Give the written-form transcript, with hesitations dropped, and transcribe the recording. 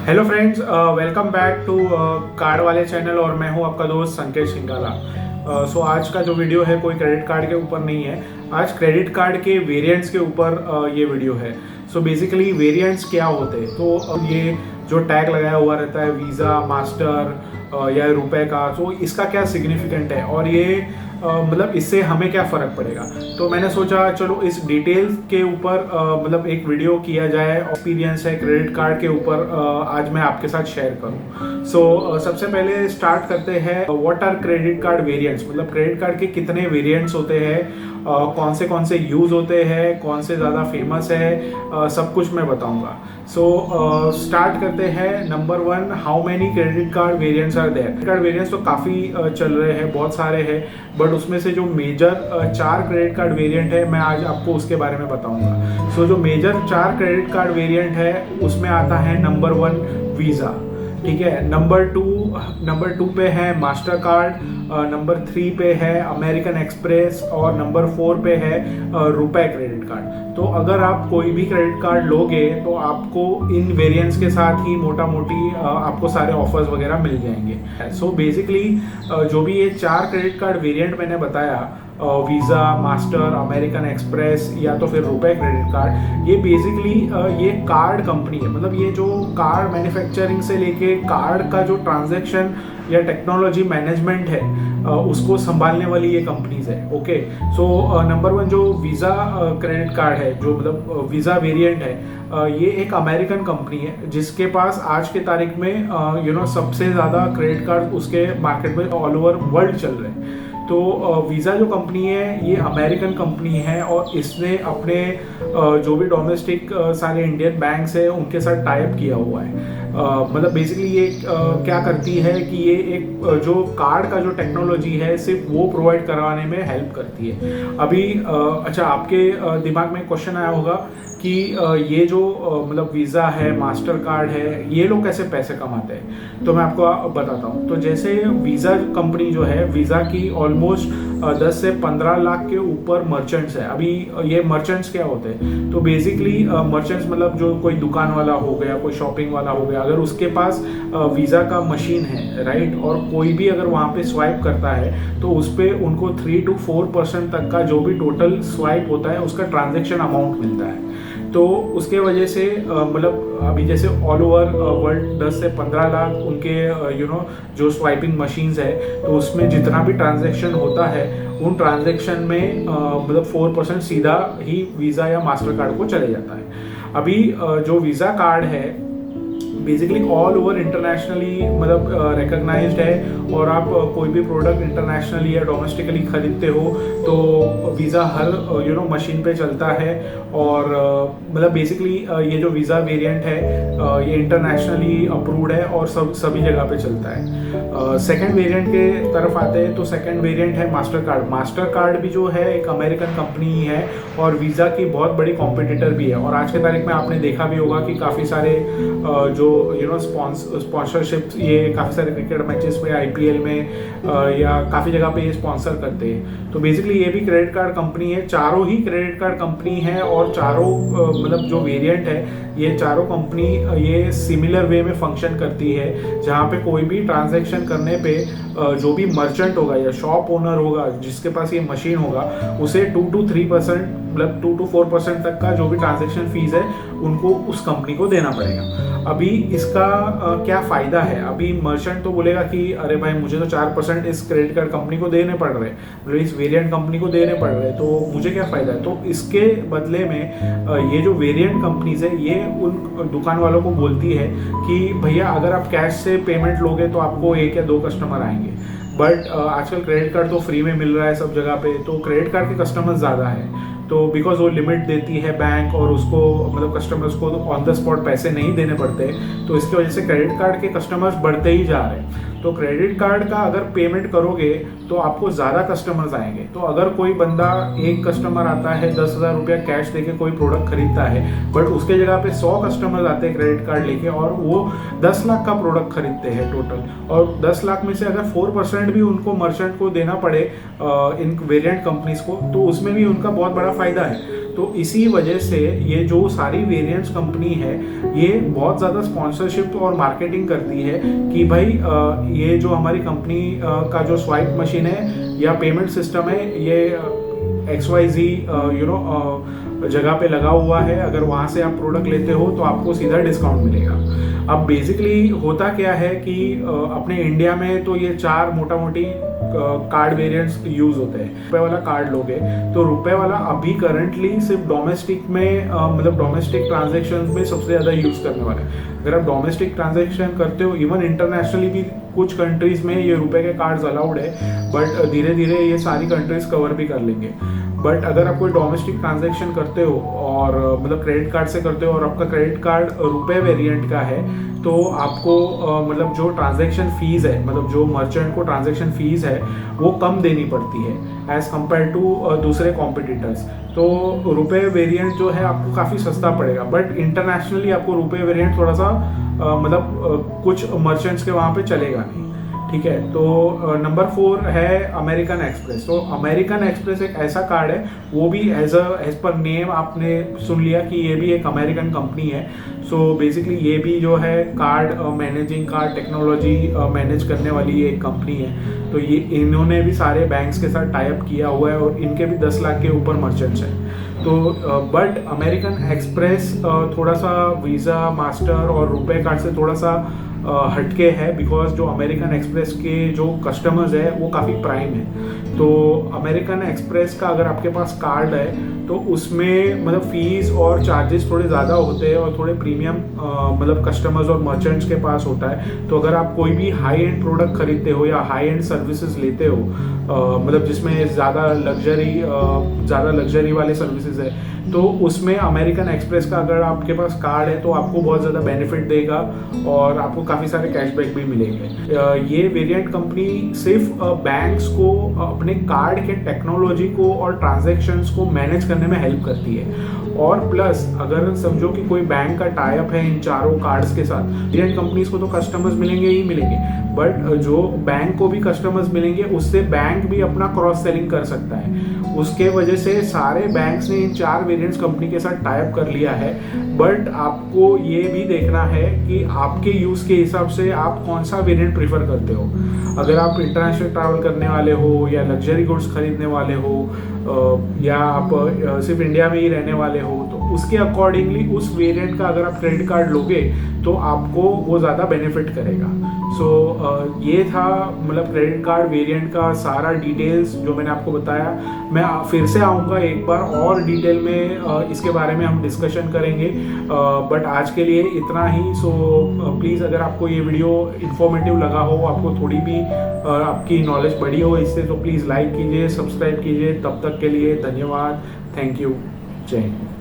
Hello friends, welcome back to card वाले channel. और मैं हूं आपका दोस्त संकेत सिंगाला। सो आज का जो वीडियो है कोई क्रेडिट कार्ड के ऊपर नहीं है। आज क्रेडिट कार्ड के वेरिएंट्स के ऊपर ये वीडियो है। सो बेसिकली वेरिएंट्स क्या होते हैं, तो ये जो टैग लगाया हुआ रहता है वीज़ा, मास्टर या रुपए का, तो इसका क्या सिग्निफिकेंट है और ये मतलब इससे हमें क्या फ़र्क पड़ेगा। तो मैंने सोचा चलो इस डिटेल्स के ऊपर मतलब एक वीडियो किया जाए। एक्सपीरियंस है क्रेडिट कार्ड के ऊपर, आज मैं आपके साथ शेयर करूं। सो सबसे पहले स्टार्ट करते हैं what are credit card variants, मतलब क्रेडिट कार्ड के कितने वेरिएंट्स होते हैं, कौन से यूज़ होते हैं, कौन से ज़्यादा फेमस है, सब कुछ मैं बताऊंगा। सो स्टार्ट करते हैं। Number 1, how many credit card variants are there. Credit card variants तो काफ़ी चल रहे हैं, बहुत सारे हैं, बट उसमें से जो मेजर 4 क्रेडिट कार्ड वेरिएंट है मैं आज आपको उसके बारे में बताऊंगा। सो जो मेजर 4 क्रेडिट कार्ड वेरिएंट है उसमें आता है नंबर 1 वीज़ा, ठीक है। नंबर टू पे है मास्टर कार्ड, नंबर 3 पे है अमेरिकन एक्सप्रेस और नंबर 4 पे है रुपए क्रेडिट कार्ड। तो अगर आप कोई भी क्रेडिट कार्ड लोगे तो आपको इन वेरिएंट्स के साथ ही मोटा मोटी आपको सारे ऑफर्स वगैरह मिल जाएंगे। सो बेसिकली जो भी ये 4 क्रेडिट कार्ड वेरिएंट मैंने बताया, वीज़ा, मास्टर, अमेरिकन एक्सप्रेस या तो फिर रुपए क्रेडिट कार्ड, ये बेसिकली ये कार्ड कंपनी है। मतलब ये जो कार्ड मैन्युफैक्चरिंग से लेके कार्ड का जो ट्रांजैक्शन या टेक्नोलॉजी मैनेजमेंट है उसको संभालने वाली ये कंपनीज है। ओके, सो नंबर 1 जो वीज़ा क्रेडिट कार्ड है, जो मतलब वीज़ा वेरिएंट है, ये एक अमेरिकन कंपनी है जिसके पास आज के तारीख में सबसे ज़्यादा क्रेडिट कार्ड उसके मार्केट में ऑल ओवर वर्ल्ड चल रहे हैं। तो वीज़ा जो कंपनी है ये अमेरिकन कंपनी है और इसने अपने जो भी डोमेस्टिक सारे इंडियन बैंक्स है उनके साथ टाई अप किया हुआ है। मतलब बेसिकली ये क्या करती है कि ये एक जो कार्ड का जो टेक्नोलॉजी है सिर्फ वो प्रोवाइड करवाने में हेल्प करती है। अभी अच्छा, आपके दिमाग में क्वेश्चन आया होगा कि ये जो मतलब वीज़ा है, मास्टर कार्ड है, ये लोग कैसे पैसे कमाते हैं। तो मैं आपको बताता हूँ। तो जैसे वीज़ा कंपनी जो है, वीज़ा की ऑलमोस्ट 10 से 15 लाख के ऊपर मर्चेंट्स है। अभी ये मर्चेंट्स क्या होते हैं, तो बेसिकली मर्चेंट्स मतलब जो कोई दुकान वाला हो गया, कोई शॉपिंग वाला हो गया, अगर उसके पास वीज़ा का मशीन है, राइट, और कोई भी अगर वहाँ पे स्वाइप करता है तो उस पर उनको 3 to 4% तक का जो भी टोटल स्वाइप होता है उसका ट्रांजेक्शन अमाउंट मिलता है। तो उसके वजह से मतलब अभी जैसे ऑल ओवर वर्ल्ड 10 से 15 लाख उनके जो स्वाइपिंग मशीन्स है, तो उसमें जितना भी ट्रांजैक्शन होता है उन ट्रांजैक्शन में मतलब 4% सीधा ही वीज़ा या मास्टर कार्ड को चले जाता है। अभी जो वीज़ा कार्ड है बेसिकली ऑल ओवर इंटरनेशनली मतलब रिकॉग्नाइज्ड है, और आप कोई भी प्रोडक्ट इंटरनेशनली या डोमेस्टिकली खरीदते हो तो वीज़ा हर मशीन पे चलता है। और मतलब बेसिकली ये जो वीज़ा वेरिएंट है ये इंटरनेशनली अप्रूव्ड है और सभी जगह पे चलता है। सेकंड वेरिएंट के तरफ आते हैं तो सेकंड वेरिएंट है मास्टर कार्ड। मास्टर कार्ड भी जो है एक अमेरिकन कंपनी ही है और वीज़ा की बहुत बड़ी कॉम्पिटिटर भी है। और आज के तारीख में आपने देखा भी होगा कि काफ़ी सारे जो स्पॉन्सरशिप, ये काफ़ी सारे क्रिकेट मैचेस में, IPL में या काफ़ी जगह पे ये स्पॉन्सर करते हैं। तो बेसिकली ये भी क्रेडिट कार्ड कंपनी है। चारों ही क्रेडिट कार्ड कंपनी है और चारों मतलब जो वेरिएंट है ये चारों कंपनी ये सिमिलर वे में फंक्शन करती है, जहाँ पे कोई भी ट्रांजैक्शन करने पे जो भी मर्चेंट होगा या शॉप ओनर होगा जिसके पास ये मशीन होगा उसे 2 to 3% मतलब 2 to 4% तक का जो भी ट्रांजैक्शन फीस है उनको उस कंपनी को देना पड़ेगा। अभी इसका क्या फ़ायदा है। अभी मर्चेंट तो बोलेगा कि अरे भाई मुझे तो 4% इस क्रेडिट कार्ड कंपनी को देने पड़ रहे, मतलब इस वेरिएंट कंपनी को देने पड़ रहे, तो मुझे क्या फ़ायदा है। तो इसके बदले में ये जो वेरिएंट कंपनीज है ये उन दुकान वालों को बोलती है कि भैया अगर आप कैश से पेमेंट लोगे तो आपको 1 या 2 कस्टमर आएंगे, बट आजकल क्रेडिट कार्ड तो फ्री में मिल रहा है सब जगह पे, तो क्रेडिट कार्ड के कस्टमर ज़्यादा है। तो बिकॉज वो लिमिट देती है बैंक और उसको मतलब कस्टमर्स को ऑन द स्पॉट पैसे नहीं देने पड़ते, तो इसकी वजह से क्रेडिट कार्ड के कस्टमर्स बढ़ते ही जा रहे हैं। तो क्रेडिट कार्ड का अगर पेमेंट करोगे तो आपको ज़्यादा कस्टमर्स आएंगे। तो अगर कोई बंदा एक कस्टमर आता है 10,000 रुपया कैश देके कोई प्रोडक्ट खरीदता है, बट उसके जगह पे 100 कस्टमर्स आते हैं क्रेडिट कार्ड लेके और वो 10 लाख का प्रोडक्ट खरीदते हैं टोटल, और 10 लाख में से अगर 4% भी उनको मर्चेंट को देना पड़े इन वेरिएंट कंपनीज को, तो उसमें भी उनका बहुत बड़ा फायदा है। तो इसी वजह से ये जो सारी वेरिएंट्स कंपनी है ये बहुत ज़्यादा स्पॉन्सरशिप और मार्केटिंग करती है कि भाई ये जो हमारी कंपनी का जो स्वाइप मशीन है या पेमेंट सिस्टम है ये XYZ जगह पे लगा हुआ है, अगर वहाँ से आप प्रोडक्ट लेते हो तो आपको सीधा डिस्काउंट मिलेगा। अब बेसिकली होता क्या है कि अपने इंडिया में तो ये 4 मोटा मोटी कार्ड वेरिएंट्स यूज होते हैं। रुपए वाला कार्ड लोगे तो रुपए वाला अभी करंटली सिर्फ डोमेस्टिक में मतलब डोमेस्टिक ट्रांजेक्शन में सबसे ज़्यादा यूज करने वाला है। अगर आप डोमेस्टिक ट्रांजेक्शन करते हो, इवन इंटरनेशनली भी कुछ कंट्रीज में ये रुपए के कार्ड्स अलाउड है, बट धीरे धीरे ये सारी कंट्रीज कवर भी कर लेंगे। बट अगर आप कोई डोमेस्टिक ट्रांजैक्शन करते हो और मतलब क्रेडिट कार्ड से करते हो और आपका क्रेडिट कार्ड रुपए वेरिएंट का है, तो आपको मतलब जो ट्रांजैक्शन फीस है, मतलब जो मर्चेंट को ट्रांजैक्शन फीस है वो कम देनी पड़ती है एज कम्पेयर टू दूसरे कॉम्पिटिटर्स। तो रुपए वेरिएंट जो है आपको काफ़ी सस्ता पड़ेगा, बट इंटरनेशनली आपको रुपए वेरिएंट थोड़ा सा मतलब कुछ मर्चेंट्स के वहाँ पे चलेगा नहीं। ठीक है, तो नंबर 4 है अमेरिकन एक्सप्रेस। तो अमेरिकन एक्सप्रेस एक ऐसा कार्ड है, वो भी एज पर नेम आपने सुन लिया कि ये भी एक अमेरिकन कंपनी है। सो बेसिकली ये भी जो है card managing, card technology manage करने वाली एक कंपनी है। तो ये इन्होंने भी सारे बैंक्स के साथ टाई अप किया हुआ है और इनके भी 10 लाख के ऊपर मर्चेंट्स हैं। तो बट अमेरिकन एक्सप्रेस थोड़ा सा वीज़ा, मास्टर और रुपए कार्ड से थोड़ा सा हटके है, बिकॉज जो अमेरिकन एक्सप्रेस के जो कस्टमर्स है वो काफ़ी प्राइम है। तो अमेरिकन एक्सप्रेस का अगर आपके पास कार्ड है तो उसमें मतलब फीस और चार्जेस थोड़े ज़्यादा होते हैं और थोड़े प्रीमियम मतलब कस्टमर्स और मर्चेंट्स के पास होता है। तो अगर आप कोई भी हाई एंड प्रोडक्ट खरीदते हो या हाई एंड सर्विसेज लेते हो, मतलब जिसमें ज़्यादा लग्जरी वाले सर्विसेज है, तो उसमें अमेरिकन एक्सप्रेस का अगर आपके पास कार्ड है तो आपको बहुत ज़्यादा बेनिफिट देगा और आपको काफ़ी सारे कैशबैक भी मिलेंगे। ये वेरिएंट कंपनी सिर्फ बैंक्स को अपने कार्ड के टेक्नोलॉजी को और ट्रांजैक्शंस को मैनेज करने में हेल्प करती है। और प्लस अगर समझो कि कोई बैंक का टाई अप है इन चारों कार्ड्स के साथ, वेरिएंट कंपनीज को तो कस्टमर्स मिलेंगे ही मिलेंगे, बट जो बैंक को भी कस्टमर्स मिलेंगे उससे बैंक भी अपना क्रॉस सेलिंग कर सकता है। उसके वजह से सारे बैंक्स ने इन 4 वेरिएंट्स कंपनी के साथ टाई अप कर लिया है। बट आपको ये भी देखना है कि आपके यूज़ के हिसाब से आप कौन सा वेरिएंट प्रीफर करते हो। अगर आप इंटरनेशनल ट्रैवल करने वाले हो या लग्जरी गुड्स खरीदने वाले हो या आप सिर्फ इंडिया में ही रहने वाले हो, तो उसके अकॉर्डिंगली उस वेरिएंट का अगर आप क्रेडिट कार्ड लोगे तो आपको वो ज़्यादा बेनिफिट करेगा। सो ये था मतलब क्रेडिट कार्ड वेरिएंट का सारा डिटेल्स जो मैंने आपको बताया। मैं फिर से आऊँगा एक बार और डिटेल में इसके बारे में हम डिस्कशन करेंगे, बट आज के लिए इतना ही। सो प्लीज़ अगर आपको ये वीडियो इन्फॉर्मेटिव लगा हो, आपको थोड़ी भी आपकी नॉलेज बढ़ी हो इससे, तो प्लीज़ लाइक कीजिए, सब्सक्राइब कीजिए। तब तक के लिए धन्यवाद, थैंक यू, जय हिंद।